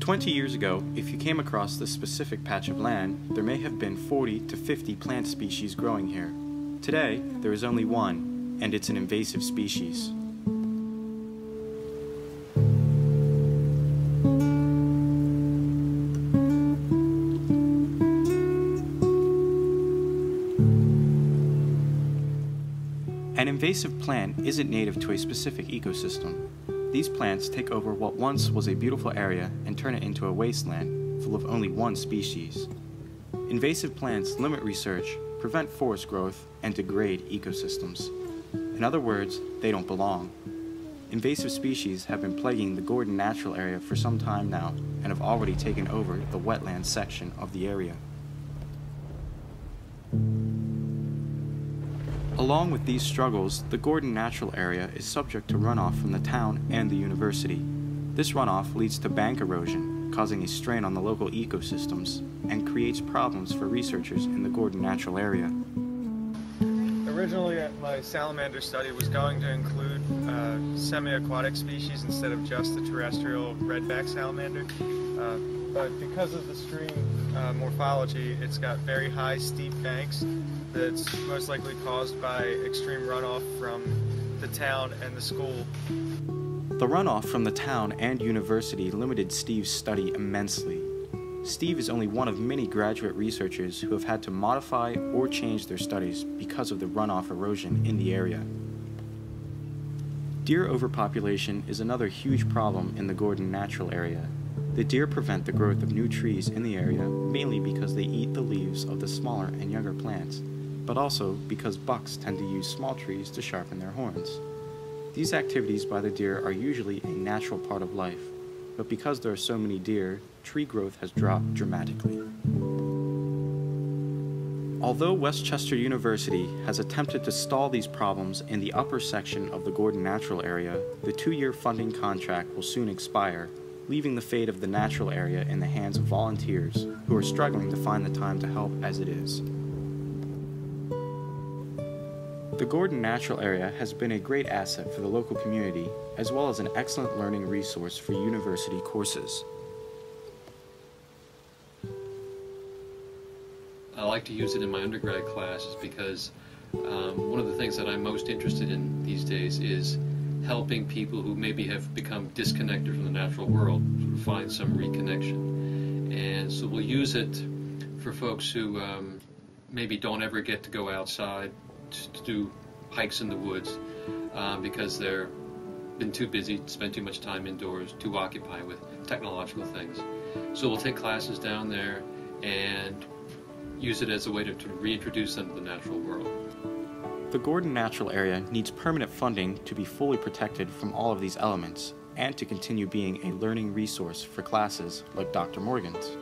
20 years ago, if you came across this specific patch of land, there may have been 40 to 50 plant species growing here. Today, there is only one, and it's an invasive species. An invasive plant isn't native to a specific ecosystem. These plants take over what once was a beautiful area and turn it into a wasteland full of only one species. Invasive plants limit research, prevent forest growth, and degrade ecosystems. In other words, they don't belong. Invasive species have been plaguing the Gordon Natural Area for some time now and have already taken over the wetlands section of the area. Along with these struggles, the Gordon Natural Area is subject to runoff from the town and the university. This runoff leads to bank erosion, causing a strain on the local ecosystems, and creates problems for researchers in the Gordon Natural Area. Originally, my salamander study was going to include semi-aquatic species instead of just the terrestrial redback salamander. But because of the stream morphology, it's got very high, steep banks that's most likely caused by extreme runoff from the town and the school. The runoff from the town and university limited Steve's study immensely. Steve is only one of many graduate researchers who have had to modify or change their studies because of the runoff erosion in the area. Deer overpopulation is another huge problem in the Gordon Natural Area. The deer prevent the growth of new trees in the area mainly because they eat the leaves of the smaller and younger plants, but also because bucks tend to use small trees to sharpen their horns. These activities by the deer are usually a natural part of life, but because there are so many deer, tree growth has dropped dramatically. Although Westchester University has attempted to stall these problems in the upper section of the Gordon Natural Area, the 2-year funding contract will soon expire, leaving the fate of the natural area in the hands of volunteers who are struggling to find the time to help as it is. The Gordon Natural Area has been a great asset for the local community, as well as an excellent learning resource for university courses. I like to use it in my undergrad classes because one of the things that I'm most interested in these days is helping people who maybe have become disconnected from the natural world sort of find some reconnection. And so we'll use it for folks who maybe don't ever get to go outside to do hikes in the woods because they're been too busy, spend too much time indoors, too occupied with technological things. So we'll take classes down there and use it as a way to reintroduce them to the natural world. The Gordon Natural Area needs permanent funding to be fully protected from all of these elements and to continue being a learning resource for classes like Dr. Morgan's.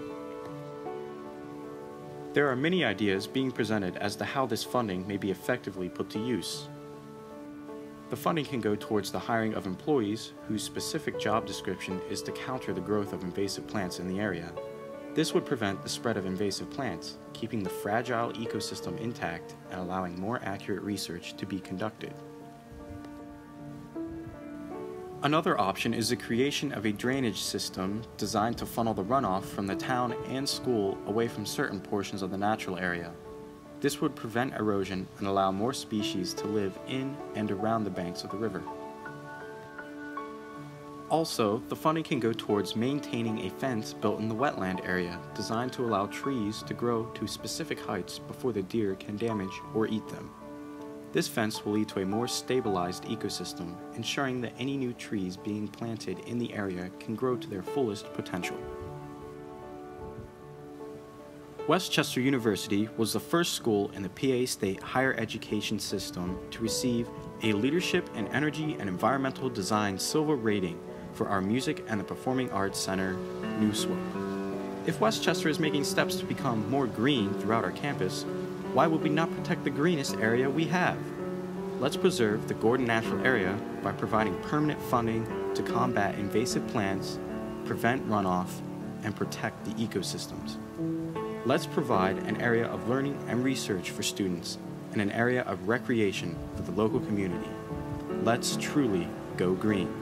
There are many ideas being presented as to how this funding may be effectively put to use. The funding can go towards the hiring of employees whose specific job description is to counter the growth of invasive plants in the area. This would prevent the spread of invasive plants, keeping the fragile ecosystem intact and allowing more accurate research to be conducted. Another option is the creation of a drainage system designed to funnel the runoff from the town and school away from certain portions of the natural area. This would prevent erosion and allow more species to live in and around the banks of the river. Also, the funding can go towards maintaining a fence built in the wetland area designed to allow trees to grow to specific heights before the deer can damage or eat them. This fence will lead to a more stabilized ecosystem, ensuring that any new trees being planted in the area can grow to their fullest potential. Westchester University was the first school in the PA State higher education system to receive a Leadership in Energy and Environmental Design Silver rating for our Music and the Performing Arts Center, New Swope. If Westchester is making steps to become more green throughout our campus, why would we not protect the greenest area we have? Let's preserve the Gordon Natural Area by providing permanent funding to combat invasive plants, prevent runoff, and protect the ecosystems. Let's provide an area of learning and research for students and an area of recreation for the local community. Let's truly go green.